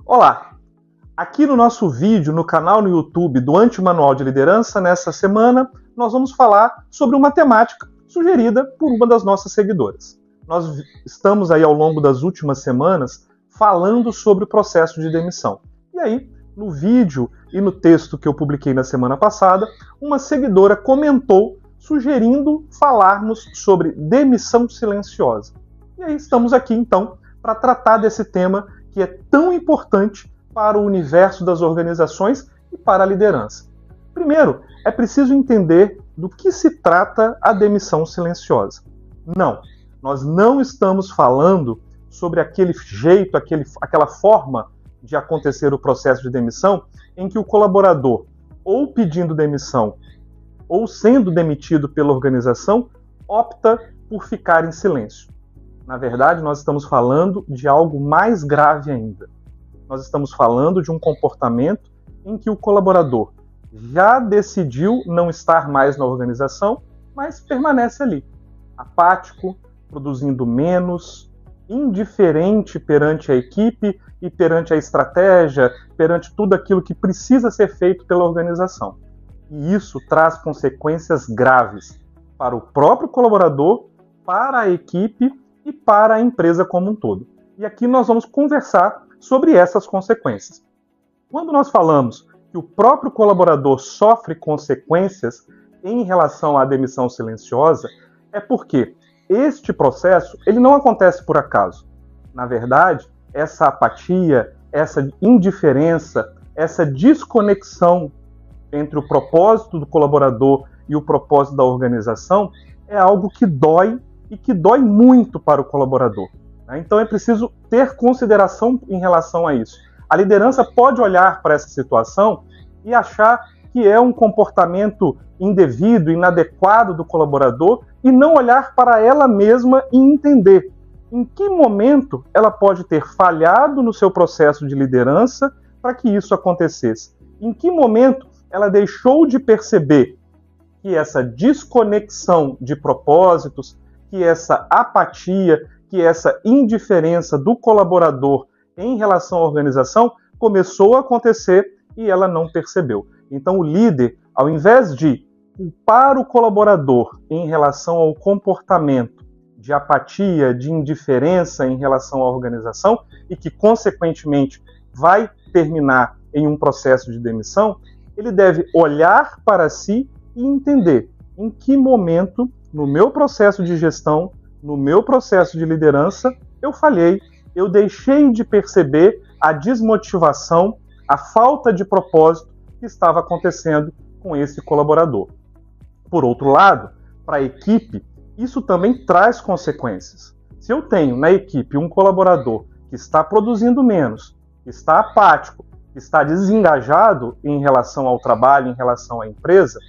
Olá! Aqui no nosso vídeo, no canal no YouTube do Anti-Manual de Liderança, nessa semana, nós vamos falar sobre uma temática sugerida por uma das nossas seguidoras. Nós estamos aí ao longo das últimas semanas falando sobre o processo de demissão. E aí, no vídeo e no texto que eu publiquei na semana passada, uma seguidora comentou sugerindo falarmos sobre demissão silenciosa. E aí estamos aqui então para tratar desse tema que é tão importante para o universo das organizações e para a liderança. Primeiro, é preciso entender do que se trata a demissão silenciosa. Não, nós não estamos falando sobre aquele jeito, aquela forma de acontecer o processo de demissão em que o colaborador, ou pedindo demissão, ou sendo demitido pela organização, opta por ficar em silêncio. Na verdade, nós estamos falando de algo mais grave ainda. Nós estamos falando de um comportamento em que o colaborador já decidiu não estar mais na organização, mas permanece ali, apático, produzindo menos, indiferente perante a equipe e perante a estratégia, perante tudo aquilo que precisa ser feito pela organização. E isso traz consequências graves para o próprio colaborador, para a equipe e para a empresa como um todo. E aqui nós vamos conversar sobre essas consequências. Quando nós falamos que o próprio colaborador sofre consequências em relação à demissão silenciosa, é porque este processo ele não acontece por acaso. Na verdade, essa apatia, essa indiferença, essa desconexão entre o propósito do colaborador e o propósito da organização é algo que dói e que dói muito para o colaborador. Então é preciso ter consideração em relação a isso. A liderança pode olhar para essa situação e achar que é um comportamento indevido, inadequado do colaborador e não olhar para ela mesma e entender em que momento ela pode ter falhado no seu processo de liderança para que isso acontecesse. Em que momento ela deixou de perceber que essa desconexão de propósitos, que essa apatia, que essa indiferença do colaborador em relação à organização começou a acontecer e ela não percebeu. Então o líder, ao invés de culpar o colaborador em relação ao comportamento de apatia, de indiferença em relação à organização e que consequentemente vai terminar em um processo de demissão, ele deve olhar para si e entender em que momento no meu processo de gestão, no meu processo de liderança, eu falhei, eu deixei de perceber a desmotivação, a falta de propósito que estava acontecendo com esse colaborador. Por outro lado, para a equipe, isso também traz consequências. Se eu tenho na equipe um colaborador que está produzindo menos, que está apático, que está desengajado em relação ao trabalho, em relação à empresa,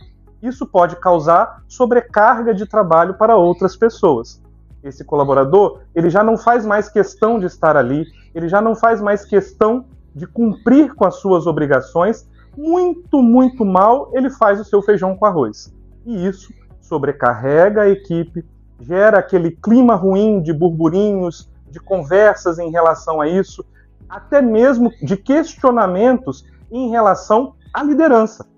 isso pode causar sobrecarga de trabalho para outras pessoas. Esse colaborador, ele já não faz mais questão de estar ali, ele já não faz mais questão de cumprir com as suas obrigações, muito mal ele faz o seu feijão com arroz. E isso sobrecarrega a equipe, gera aquele clima ruim de burburinhos, de conversas em relação a isso, até mesmo de questionamentos em relação à liderança.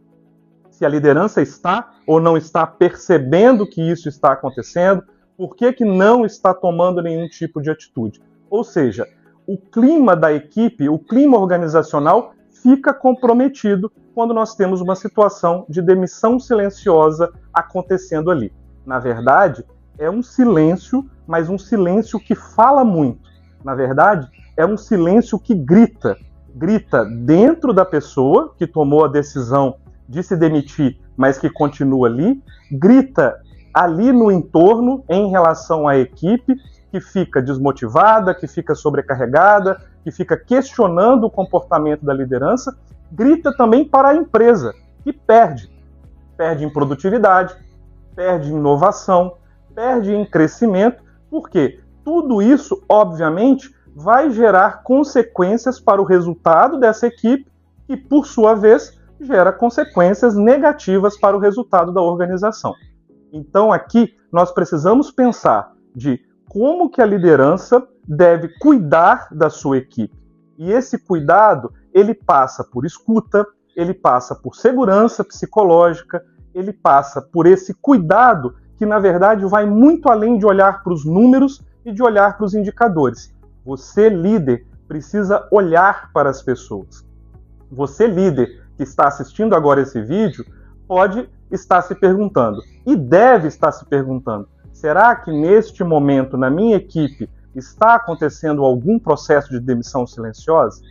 Se a liderança está ou não está percebendo que isso está acontecendo, por que não está tomando nenhum tipo de atitude? Ou seja, o clima da equipe, o clima organizacional fica comprometido quando nós temos uma situação de demissão silenciosa acontecendo ali. Na verdade, é um silêncio, mas um silêncio que fala muito. Na verdade, é um silêncio que grita. Grita dentro da pessoa que tomou a decisão de se demitir, mas que continua ali, grita ali no entorno em relação à equipe, que fica desmotivada, que fica sobrecarregada, que fica questionando o comportamento da liderança, grita também para a empresa, que perde em produtividade, perde em inovação, perde em crescimento, porque tudo isso, obviamente, vai gerar consequências para o resultado dessa equipe, que, por sua vez, gera consequências negativas para o resultado da organização. Então aqui nós precisamos pensar de como que a liderança deve cuidar da sua equipe. E esse cuidado, ele passa por escuta, ele passa por segurança psicológica, ele passa por esse cuidado que, na verdade, vai muito além de olhar para os números e de olhar para os indicadores. Você, líder, precisa olhar para as pessoas. Você, líder, que está assistindo agora esse vídeo, pode estar se perguntando, e deve estar se perguntando, será que neste momento, na minha equipe, está acontecendo algum processo de demissão silenciosa?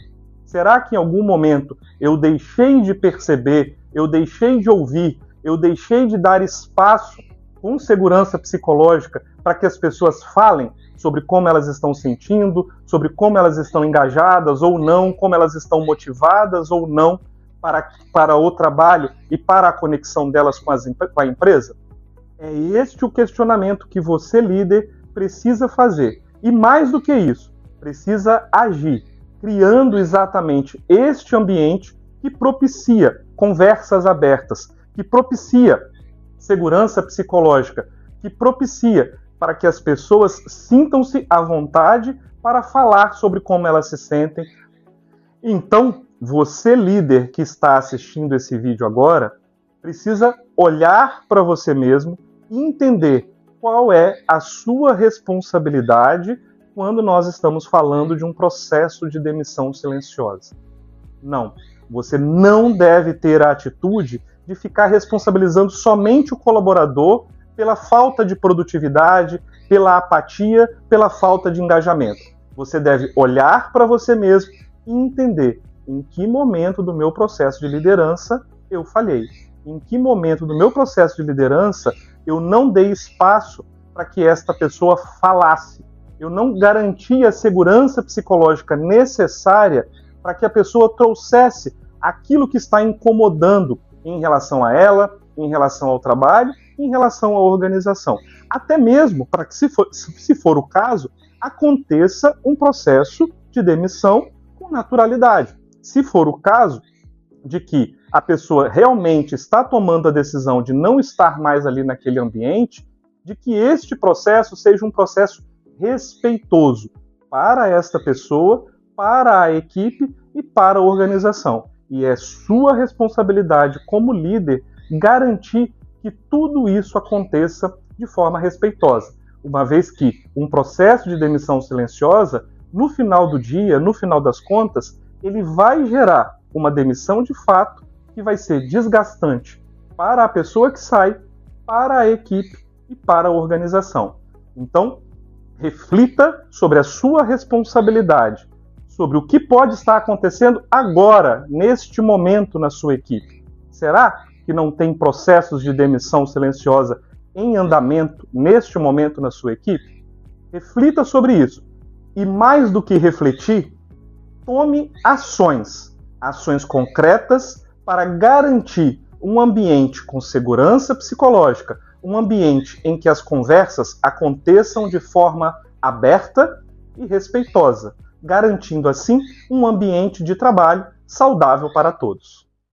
Será que em algum momento eu deixei de perceber, eu deixei de ouvir, eu deixei de dar espaço com segurança psicológica para que as pessoas falem sobre como elas estão sentindo, sobre como elas estão engajadas ou não, como elas estão motivadas ou não para o trabalho e para a conexão delas com a empresa? É este o questionamento que você, líder, precisa fazer. E mais do que isso, precisa agir, criando exatamente este ambiente que propicia conversas abertas, que propicia segurança psicológica, que propicia para que as pessoas sintam-se à vontade para falar sobre como elas se sentem. Então, você, líder que está assistindo esse vídeo agora, precisa olhar para você mesmo e entender qual é a sua responsabilidade quando nós estamos falando de um processo de demissão silenciosa. Não, você não deve ter a atitude de ficar responsabilizando somente o colaborador pela falta de produtividade, pela apatia, pela falta de engajamento. Você deve olhar para você mesmo e entender em que momento do meu processo de liderança eu falhei. Em que momento do meu processo de liderança eu não dei espaço para que esta pessoa falasse. Eu não garanti a segurança psicológica necessária para que a pessoa trouxesse aquilo que está incomodando em relação a ela, em relação ao trabalho, em relação à organização. Até mesmo para que, se for o caso, aconteça um processo de demissão com naturalidade. Se for o caso de que a pessoa realmente está tomando a decisão de não estar mais ali naquele ambiente, de que este processo seja um processo respeitoso para esta pessoa, para a equipe e para a organização. E é sua responsabilidade como líder garantir que tudo isso aconteça de forma respeitosa, uma vez que um processo de demissão silenciosa, no final do dia, no final das contas, ele vai gerar uma demissão de fato que vai ser desgastante para a pessoa que sai, para a equipe e para a organização. Então, reflita sobre a sua responsabilidade, sobre o que pode estar acontecendo agora, neste momento na sua equipe. Será que não tem processos de demissão silenciosa em andamento neste momento na sua equipe? Reflita sobre isso. E mais do que refletir, tome ações concretas para garantir um ambiente com segurança psicológica, um ambiente em que as conversas aconteçam de forma aberta e respeitosa, garantindo assim um ambiente de trabalho saudável para todos.